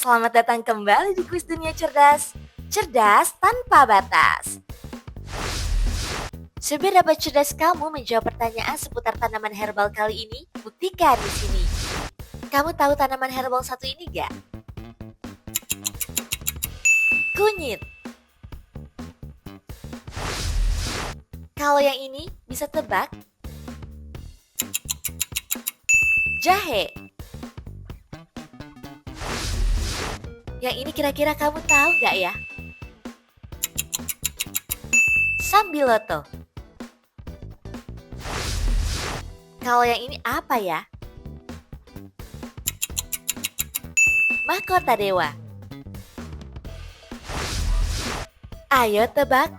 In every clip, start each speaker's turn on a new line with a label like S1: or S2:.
S1: Selamat datang kembali di Kuis Dunia Cerdas. Cerdas tanpa batas. Seberapa cerdas kamu menjawab pertanyaan seputar tanaman herbal kali ini? Buktikan di sini. Kamu tahu tanaman herbal satu ini gak? Kunyit. Kalau yang ini bisa tebak? Jahe. Yang ini kira-kira kamu tahu gak ya? Sambiloto. Kalau yang ini apa ya? Mahkota dewa. Ayo tebak.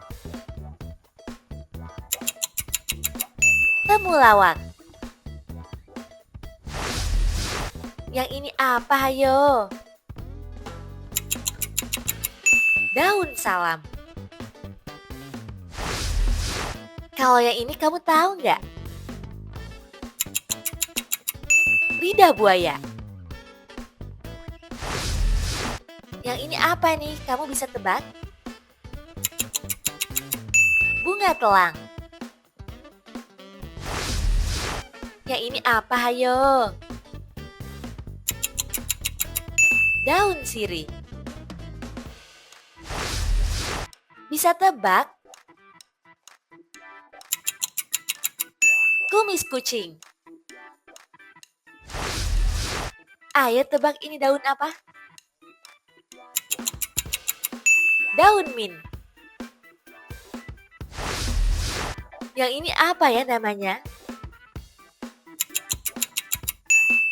S1: Temulawak. Yang ini apa ayo? Daun salam. Kalau yang ini kamu tahu nggak? Lidah buaya. Yang ini apa nih? Kamu bisa tebak? Bunga telang. Yang ini apa hayo? Daun sirih. Bisa tebak? Kumis kucing. Ayo tebak ini daun apa? Daun mint. Yang ini apa ya namanya?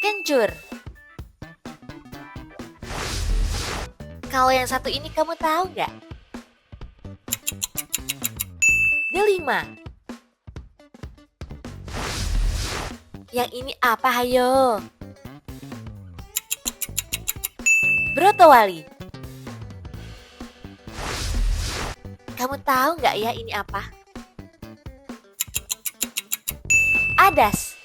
S1: Kencur. Kalau yang satu ini kamu tahu nggak? Delima. Yang ini apa hayo? Brotowali. Kamu tahu nggak ya ini apa? Adas.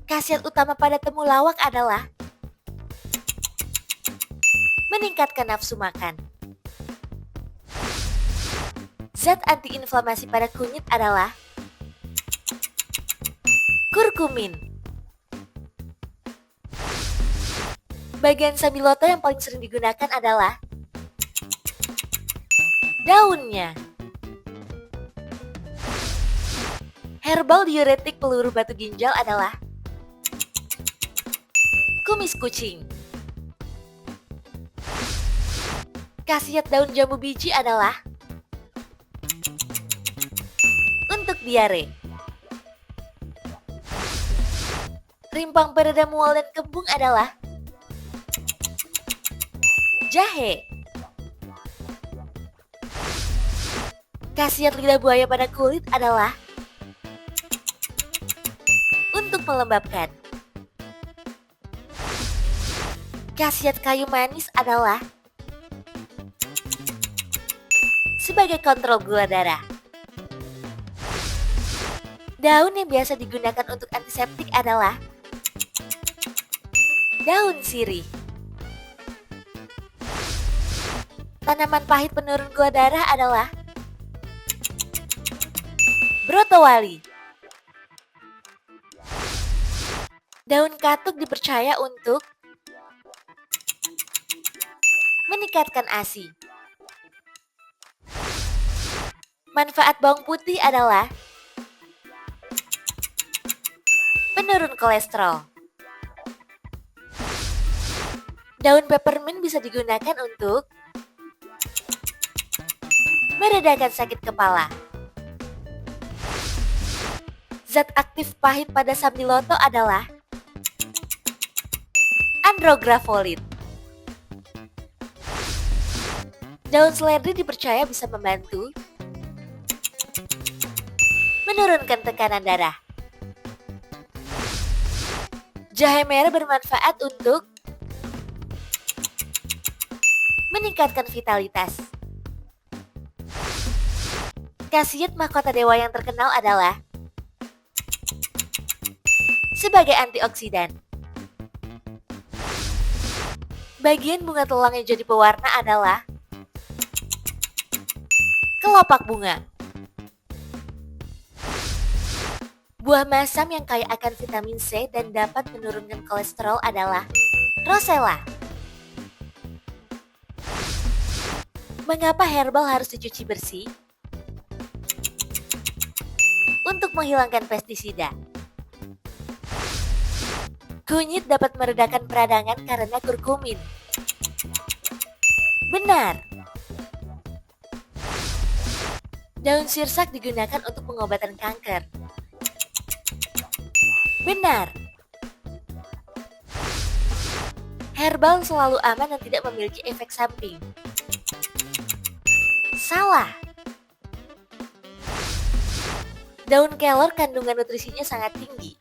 S1: Khasiat utama pada temulawak adalah meningkatkan nafsu makan. Zat antiinflamasi pada kunyit adalah kurkumin. Bagian sambiloto yang paling sering digunakan adalah daunnya. Herbal diuretik peluru batu ginjal adalah kumis kucing. Khasiat daun jambu biji adalah untuk diare. Rimpang peredam mual dan kembung adalah jahe. Khasiat lidah buaya pada kulit adalah untuk melembabkan. Khasiat kayu manis adalah sebagai kontrol gula darah. Daun yang biasa digunakan untuk antiseptik adalah daun sirih. Tanaman pahit penurun gula darah adalah brotowali. Daun katuk dipercaya untuk meningkatkan ASI. Manfaat bawang putih adalah penurun kolesterol. Daun peppermint bisa digunakan untuk meredakan sakit kepala. Zat aktif pahit pada sambiloto adalah andrografolit. Daun seledri dipercaya bisa membantu menurunkan tekanan darah. Jahe merah bermanfaat untuk meningkatkan vitalitas. Khasiat mahkota dewa yang terkenal adalah sebagai antioksidan. Bagian bunga telang yang jadi pewarna adalah kelopak bunga. Buah masam yang kaya akan vitamin C dan dapat menurunkan kolesterol adalah rosella. Mengapa herbal harus dicuci bersih? Untuk menghilangkan pestisida. Kunyit dapat meredakan peradangan karena kurkumin. Benar. Daun sirsak digunakan untuk pengobatan kanker. Benar. Herbal selalu aman dan tidak memiliki efek samping. Salah. Daun kelor kandungan nutrisinya sangat tinggi.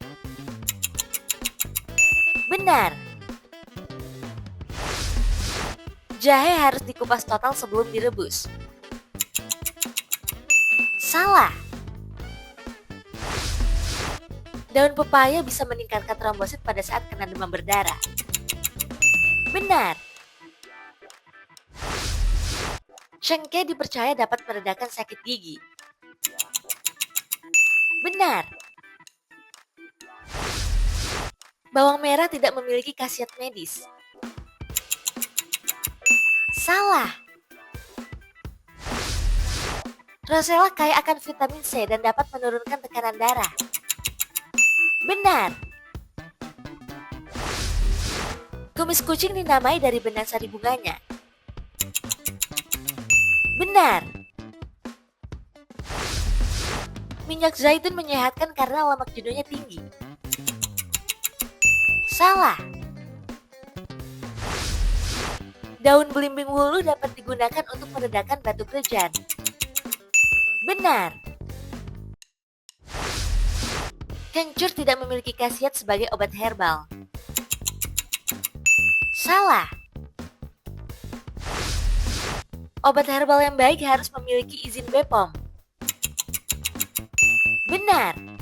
S1: Benar. Jahe harus dikupas total sebelum direbus. Salah. Daun pepaya bisa meningkatkan trombosit pada saat kena demam berdarah. Benar. Cengkeh dipercaya dapat meredakan sakit gigi. Benar. Bawang merah tidak memiliki khasiat medis. Salah. Rosella kaya akan vitamin C dan dapat menurunkan tekanan darah. Benar. Kumis kucing dinamai dari benang sari bunganya. Benar. Minyak zaitun menyehatkan karena lemak jenuhnya tinggi. Salah. Daun belimbing wuluh dapat digunakan untuk meredakan batuk rejan. Benar. Kencur tidak memiliki khasiat sebagai obat herbal. Salah. Obat herbal yang baik harus memiliki izin BPOM. Benar.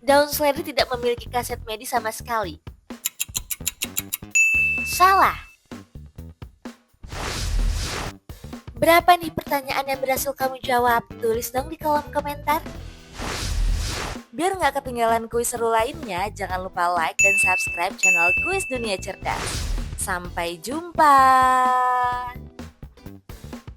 S1: Daun seledri tidak memiliki khasiat medis sama sekali. Salah. Berapa nih pertanyaan yang berhasil kamu jawab? Tulis dong di kolom komentar. Biar nggak ketinggalan kuis seru lainnya, jangan lupa like dan subscribe channel Kuis Dunia Cerdas. Sampai jumpa!